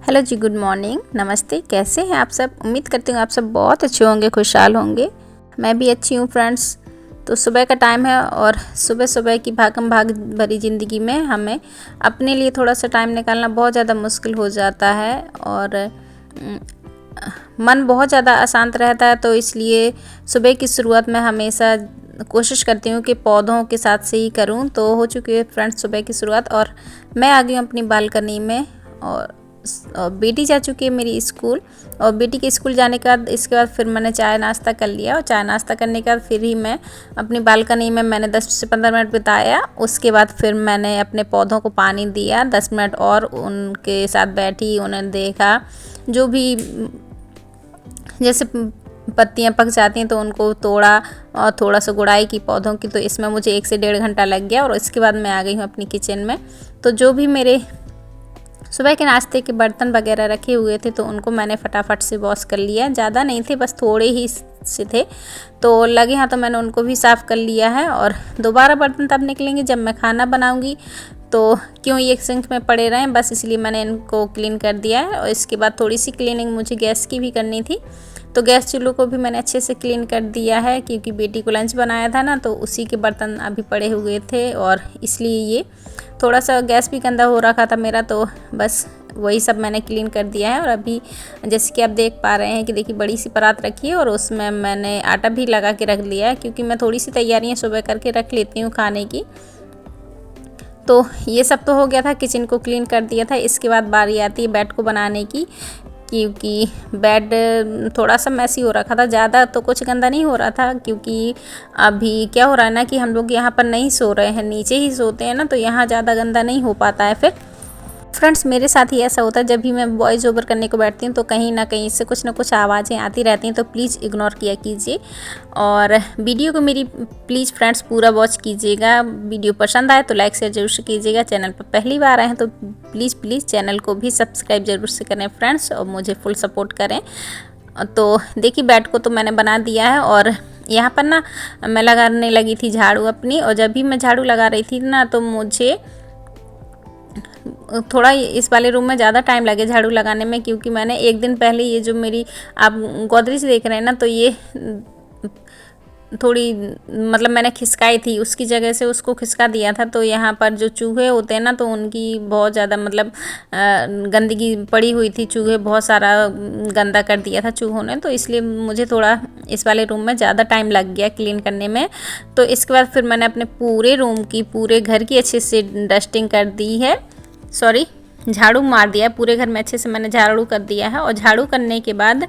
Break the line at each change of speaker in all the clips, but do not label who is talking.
Hello जी, good morning, नमस्ते। कैसे हैं आप सब? उम्मीद करती हूँ आप सब बहुत अच्छे होंगे, खुशहाल होंगे। मैं भी अच्छी हूँ फ्रेंड्स। तो सुबह का टाइम है और सुबह सुबह की भागम भाग भरी ज़िंदगी में हमें अपने लिए थोड़ा सा टाइम निकालना बहुत ज़्यादा मुश्किल हो जाता है और मन बहुत ज़्यादा अशांत रहता है। तो इसलिए सुबह की शुरुआत में हमेशा कोशिश करती हूँ कि पौधों के साथ से ही करूँ। तो हो चुकी है फ्रेंड्स सुबह की शुरुआत और मैं आ गई हूँ अपनी बालकनी में और बेटी जा चुकी है मेरी स्कूल। और बेटी के स्कूल जाने के बाद इसके बाद फिर मैंने चाय नाश्ता कर लिया और चाय नाश्ता करने के बाद फिर ही मैं अपनी बालकनी में मैंने 10 से 15 मिनट बिताया। उसके बाद फिर मैंने अपने पौधों को पानी दिया, 10 मिनट और उनके साथ बैठी, उन्हें देखा। जो भी जैसे पत्तियां पक जाती हैं तो उनको तोड़ा और थोड़ा सा गुड़ाई की पौधों की। तो इसमें मुझे 1 से 1.5 घंटा लग गया और इसके बाद मैं आ गई हूँ अपनी किचन में। तो जो भी मेरे सुबह के नाश्ते के बर्तन वगैरह रखे हुए थे तो उनको मैंने फटाफट से वॉश कर लिया। ज़्यादा नहीं थे, बस थोड़े ही से थे तो लगे हाँ, तो मैंने उनको भी साफ़ कर लिया है। और दोबारा बर्तन तब निकलेंगे जब मैं खाना बनाऊंगी, तो क्यों ये सिंक में पड़े रहें, बस इसलिए मैंने इनको क्लीन कर दिया है। और इसके बाद थोड़ी सी क्लीनिंग मुझे गैस की भी करनी थी, तो गैस चूल्हों को भी मैंने अच्छे से क्लीन कर दिया है क्योंकि बेटी को लंच बनाया था ना, तो उसी के बर्तन अभी पड़े हुए थे और इसलिए ये थोड़ा सा गैस भी गंदा हो रखा था मेरा। तो बस वही सब मैंने क्लीन कर दिया है। और अभी जैसे कि आप देख पा रहे हैं कि देखिए बड़ी सी परात रखी है और उसमें मैंने आटा भी लगा के रख लिया है क्योंकि मैं थोड़ी सी तैयारियां सुबह करके रख लेती हूँ खाने की। तो ये सब तो हो गया था, किचन को क्लीन कर दिया था। इसके बाद बारी आती है बेड को बनाने की, क्योंकि बेड थोड़ा सा मैसी हो रखा था। ज़्यादा तो कुछ गंदा नहीं हो रहा था क्योंकि अभी क्या हो रहा है ना कि हम लोग यहाँ पर नहीं सो रहे हैं, नीचे ही सोते हैं ना, तो यहाँ ज़्यादा गंदा नहीं हो पाता है। फिर फ्रेंड्स मेरे साथ ही ऐसा होता है, जब भी मैं वॉइस ओवर करने को बैठती हूँ तो कहीं ना कहीं से कुछ ना कुछ आवाज़ें आती रहती हैं, तो प्लीज़ इग्नोर किया कीजिए। और वीडियो को मेरी प्लीज़ फ्रेंड्स पूरा वॉच कीजिएगा। वीडियो पसंद आए तो लाइक शेयर जरूर से कीजिएगा। चैनल पर पहली बार आए हैं तो प्लीज़ चैनल को भी सब्सक्राइब जरूर से करें फ्रेंड्स और मुझे फुल सपोर्ट करें। तो देखिए बेड को तो मैंने बना दिया है और यहाँ पर ना मैं लगाने लगी थी झाड़ू अपनी। और जब भी मैं झाड़ू लगा रही थी ना तो मुझे थोड़ा इस वाले रूम में ज़्यादा टाइम लगे झाड़ू लगाने में, क्योंकि मैंने एक दिन पहले ये जो मेरी आप गोदरेज देख रहे हैं ना, तो ये थोड़ी मतलब मैंने खिसकाई थी, उसकी जगह से उसको खिसका दिया था। तो यहाँ पर जो चूहे होते हैं ना, तो उनकी बहुत ज़्यादा मतलब गंदगी पड़ी हुई थी। चूहे बहुत सारा गंदा कर दिया था चूहों ने, तो इसलिए मुझे थोड़ा इस वाले रूम में ज़्यादा टाइम लग गया क्लीन करने में। तो इसके बाद फिर मैंने अपने पूरे रूम की, पूरे घर की अच्छे से डस्टिंग कर दी है, झाड़ू मार दिया है। पूरे घर में अच्छे से मैंने झाड़ू कर दिया है। और झाड़ू करने के बाद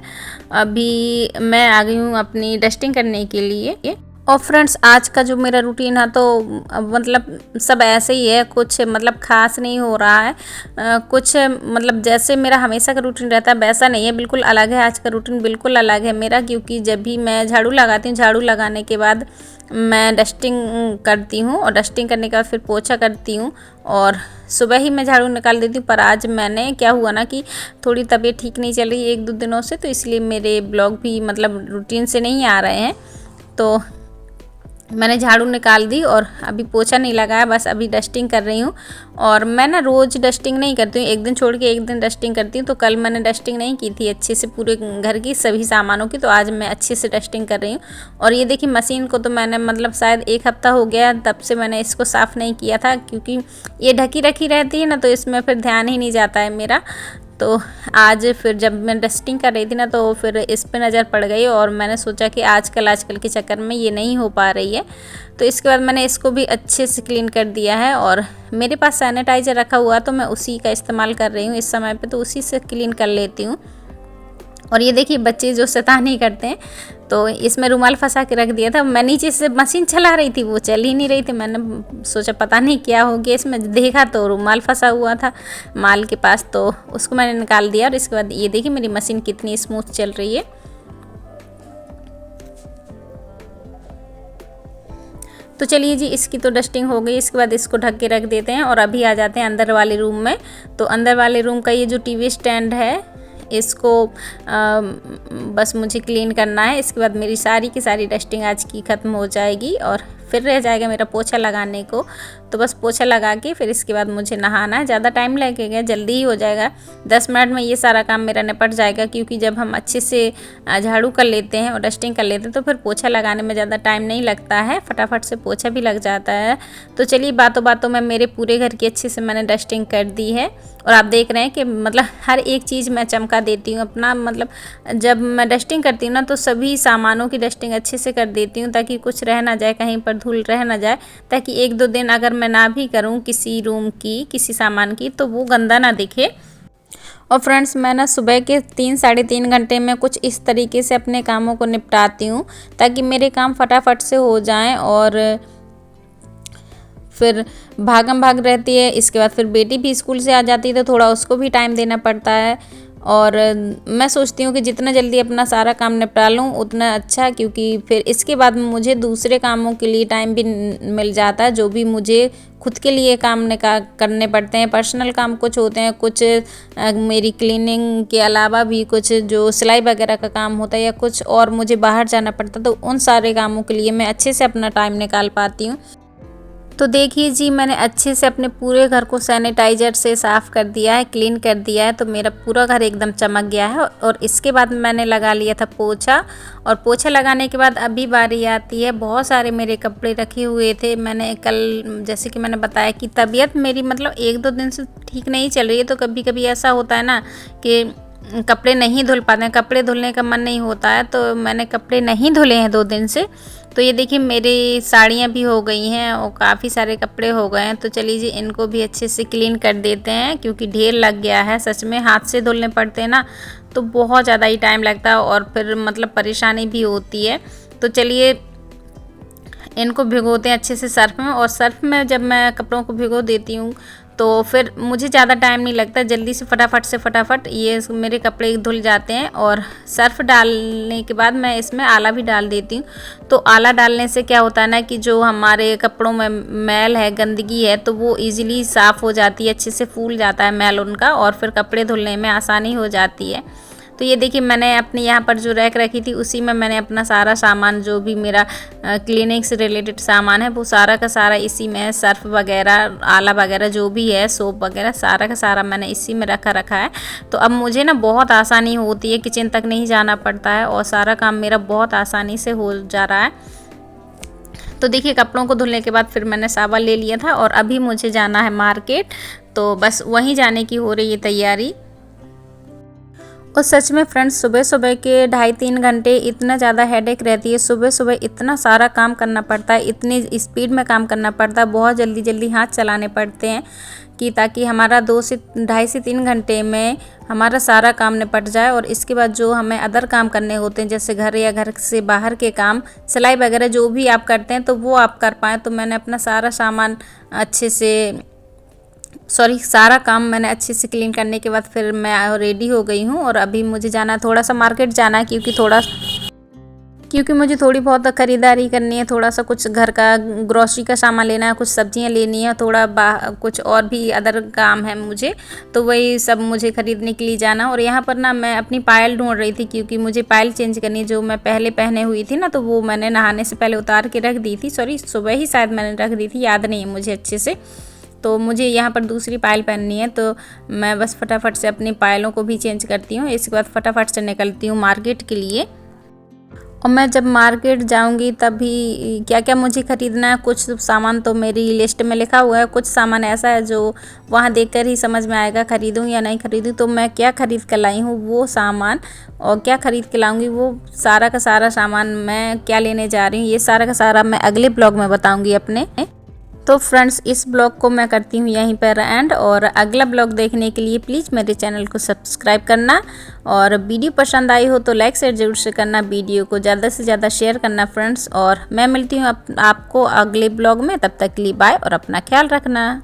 अभी मैं आ गई हूँ अपनी डस्टिंग करने के लिए। और फ्रेंड्स आज का जो मेरा रूटीन है तो मतलब सब ऐसे ही है, कुछ मतलब ख़ास नहीं हो रहा है। कुछ मतलब जैसे मेरा हमेशा का रूटीन रहता है वैसा नहीं है, बिल्कुल अलग है। आज का रूटीन बिल्कुल अलग है मेरा, क्योंकि जब भी मैं झाड़ू लगाती हूँ, झाड़ू लगाने के बाद मैं डस्टिंग करती हूँ और डस्टिंग करने के बाद फिर पोछा करती हूँ और सुबह ही मैं झाड़ू निकाल देती हूँ। पर आज मैंने क्या हुआ ना कि थोड़ी तबीयत ठीक नहीं चल रही 1-2 दिनों से, तो इसलिए मेरे ब्लॉग भी मतलब रूटीन से नहीं आ रहे हैं। तो मैंने झाड़ू निकाल दी और अभी पोछा नहीं लगाया, बस अभी डस्टिंग कर रही हूँ। और मैं ना रोज़ डस्टिंग नहीं करती हूँ, एक दिन छोड़ के एक दिन डस्टिंग करती हूँ। तो कल मैंने डस्टिंग नहीं की थी अच्छे से पूरे घर की सभी सामानों की, तो आज मैं अच्छे से डस्टिंग कर रही हूँ। और ये देखिए मशीन को तो मैंने मतलब शायद 1 हफ्ता हो गया तब से मैंने इसको साफ़ नहीं किया था, क्योंकि ये ढकी रखी रहती है ना, तो इसमें फिर ध्यान ही नहीं जाता है मेरा। तो आज फिर जब मैं डस्टिंग कर रही थी ना तो फिर इस पे नज़र पड़ गई और मैंने सोचा कि आजकल के चक्कर में ये नहीं हो पा रही है। तो इसके बाद मैंने इसको भी अच्छे से क्लीन कर दिया है। और मेरे पास सैनिटाइज़र रखा हुआ तो मैं उसी का इस्तेमाल कर रही हूँ इस समय पे, तो उसी से क्लीन कर लेती हूँ। और ये देखिए बच्चे जो शैतानी करते हैं, तो इसमें रुमाल फंसा के रख दिया था। मैं नीचे से मशीन चला रही थी, वो चल ही नहीं रही थी। मैंने सोचा पता नहीं क्या हो गया इसमें, देखा तो रुमाल फंसा हुआ था माल के पास, तो उसको मैंने निकाल दिया। और इसके बाद ये देखिए मेरी मशीन कितनी स्मूथ चल रही है। तो चलिए जी, इसकी तो डस्टिंग हो गई। इसके बाद इसको ढक के रख देते हैं और अभी आ जाते हैं अंदर वाले रूम में। तो अंदर वाले रूम का ये जो टीवी स्टैंड है, इसको बस मुझे क्लीन करना है। इसके बाद मेरी सारी की सारी डस्टिंग आज की ख़त्म हो जाएगी और फिर रह जाएगा मेरा पोछा लगाने को। तो बस पोछा लगा के फिर इसके बाद मुझे नहाना है। ज़्यादा टाइम लगेगा, जल्दी ही हो जाएगा, 10 मिनट में ये सारा काम मेरा निपट जाएगा। क्योंकि जब हम अच्छे से झाड़ू कर लेते हैं और डस्टिंग कर लेते हैं तो फिर पोछा लगाने में ज़्यादा टाइम नहीं लगता है, फटाफट से पोछा भी लग जाता है। तो चलिए बातों बातों में मेरे पूरे घर की अच्छे से मैंने डस्टिंग कर दी है। और आप देख रहे हैं कि मतलब हर एक चीज़ मैं चमका देती हूँ अपना, मतलब जब मैं डस्टिंग करती हूँ ना तो सभी सामानों की डस्टिंग अच्छे से कर देती हूँ ताकि कुछ रह ना जाए, कहीं पर धूल रह ना जाए, ताकि 1-2 दिन अगर मैं ना भी करूँ किसी रूम की, किसी सामान की, तो वो गंदा ना दिखे। और फ्रेंड्स मैं ना सुबह के 3-3.5 घंटे में कुछ इस तरीके से अपने कामों को निपटाती हूँ ताकि मेरे काम फटाफट से हो जाएं। और फिर भागम भाग रहती है। इसके बाद फिर बेटी भी स्कूल से आ जाती है तो थोड़ा उसको भी टाइम देना पड़ता है। और मैं सोचती हूँ कि जितना जल्दी अपना सारा काम निपटा लूँ उतना अच्छा, क्योंकि फिर इसके बाद मुझे दूसरे कामों के लिए टाइम भी मिल जाता है, जो भी मुझे खुद के लिए काम करने पड़ते हैं। पर्सनल काम कुछ होते हैं, कुछ मेरी क्लीनिंग के अलावा भी कुछ जो सिलाई वगैरह का काम होता है या कुछ और मुझे बाहर जाना पड़ता है, तो उन सारे कामों के लिए मैं अच्छे से अपना टाइम निकाल पाती हूँ। तो देखिए जी, मैंने अच्छे से अपने पूरे घर को सैनिटाइज़र से साफ़ कर दिया है, क्लीन कर दिया है, तो मेरा पूरा घर एकदम चमक गया है। और इसके बाद मैंने लगा लिया था पोछा, और पोछा लगाने के बाद अभी बारी आती है, बहुत सारे मेरे कपड़े रखे हुए थे। मैंने कल जैसे कि मैंने बताया कि तबीयत मेरी मतलब 1-2 दिन से ठीक नहीं चल रही है, तो कभी कभी ऐसा होता है ना कि कपड़े नहीं धुल पाते हैं, कपड़े धुलने का मन नहीं होता है, तो मैंने कपड़े नहीं धुले हैं 2 दिन से। तो ये देखिए मेरी साड़ियाँ भी हो गई हैं और काफ़ी सारे कपड़े हो गए हैं। तो चलिए जी इनको भी अच्छे से क्लीन कर देते हैं, क्योंकि ढेर लग गया है। सच में हाथ से धुलने पड़ते हैं ना तो बहुत ज़्यादा ही टाइम लगता है और फिर मतलब परेशानी भी होती है। तो चलिए इनको भिगोते हैं अच्छे से सर्फ़ में, और सर्फ़ में जब मैं कपड़ों को भिगो देती हूँ तो फिर मुझे ज़्यादा टाइम नहीं लगता, जल्दी से फटाफट ये मेरे कपड़े धुल जाते हैं। और सर्फ़ डालने के बाद मैं इसमें आला भी डाल देती हूँ। तो आला डालने से क्या होता है ना कि जो हमारे कपड़ों में मैल है, गंदगी है, तो वो इजीली साफ़ हो जाती है, अच्छे से फूल जाता है मैल उनका, और फिर कपड़े धुलने में आसानी हो जाती है। तो ये देखिए मैंने अपने यहाँ पर जो रैक रखी थी उसी में मैंने अपना सारा सामान, जो भी मेरा क्लीनिंग से रिलेटेड सामान है, वो सारा का सारा इसी में, सर्फ वगैरह, आला वगैरह जो भी है, सोप वगैरह, सारा का सारा मैंने इसी में रखा है। तो अब मुझे ना बहुत आसानी होती है, किचन तक नहीं जाना पड़ता है और सारा काम मेरा बहुत आसानी से हो जा रहा है। तो देखिए कपड़ों को धुलने के बाद फिर मैंने सावन ले लिया था और अभी मुझे जाना है मार्केट, तो बस वहीं जाने की हो रही है तैयारी। और सच में फ्रेंड्स सुबह सुबह के 2.5-3 घंटे इतना ज़्यादा हेडेक रहती है, सुबह सुबह इतना सारा काम करना पड़ता है, इतनी स्पीड में काम करना पड़ता है, बहुत जल्दी जल्दी हाथ चलाने पड़ते हैं कि ताकि हमारा 2.5 से 3 घंटे में हमारा सारा काम निपट जाए। और इसके बाद जो हमें अदर काम करने होते हैं, जैसे घर या घर से बाहर के काम, सिलाई वगैरह जो भी आप करते हैं, तो वो आप कर पाएँ। तो मैंने अपना सारा सामान सारा काम मैंने अच्छे से क्लीन करने के बाद फिर मैं रेडी हो गई हूँ। और अभी मुझे जाना है, थोड़ा सा मार्केट जाना है, क्योंकि मुझे थोड़ी बहुत ख़रीदारी करनी है, थोड़ा सा कुछ घर का ग्रॉसरी का सामान लेना है, कुछ सब्जियां लेनी है, थोड़ा कुछ और भी अदर काम है मुझे, तो वही सब मुझे ख़रीदने के लिए जाना। और यहाँ पर ना मैं अपनी पायल ढूंढ रही थी, क्योंकि मुझे पायल चेंज करनी है, जो मैं पहले पहने हुई थी ना, तो वो मैंने नहाने से पहले उतार के रख दी थी, सुबह ही शायद मैंने रख दी थी, याद नहीं है मुझे अच्छे से। तो मुझे यहाँ पर दूसरी पायल पहननी है, तो मैं बस फटाफट से अपनी पायलों को भी चेंज करती हूँ। इसके बाद फटाफट से निकलती हूँ मार्केट के लिए। और मैं जब मार्केट जाऊँगी तभी क्या क्या मुझे ख़रीदना है, कुछ सामान तो मेरी लिस्ट में लिखा हुआ है, कुछ सामान ऐसा है जो वहाँ देखकर ही समझ में आएगा ख़रीदूँ या नहीं ख़रीदूँ। तो मैं क्या ख़रीद कर लाई हूँ वो सामान, और क्या ख़रीद के लाऊँगी वो सारा का सारा सामान, मैं क्या लेने जा रही हूँ ये सारा का सारा मैं अगले ब्लॉग में बताऊँगी अपने। तो फ्रेंड्स इस ब्लॉग को मैं करती हूँ यहीं पर एंड, और अगला ब्लॉग देखने के लिए प्लीज़ मेरे चैनल को सब्सक्राइब करना, और वीडियो पसंद आई हो तो लाइक शेयर जरूर से करना, वीडियो को ज़्यादा से ज़्यादा शेयर करना फ्रेंड्स। और मैं मिलती हूँ आपको अगले ब्लॉग में, तब तक के लिए बाय और अपना ख्याल रखना।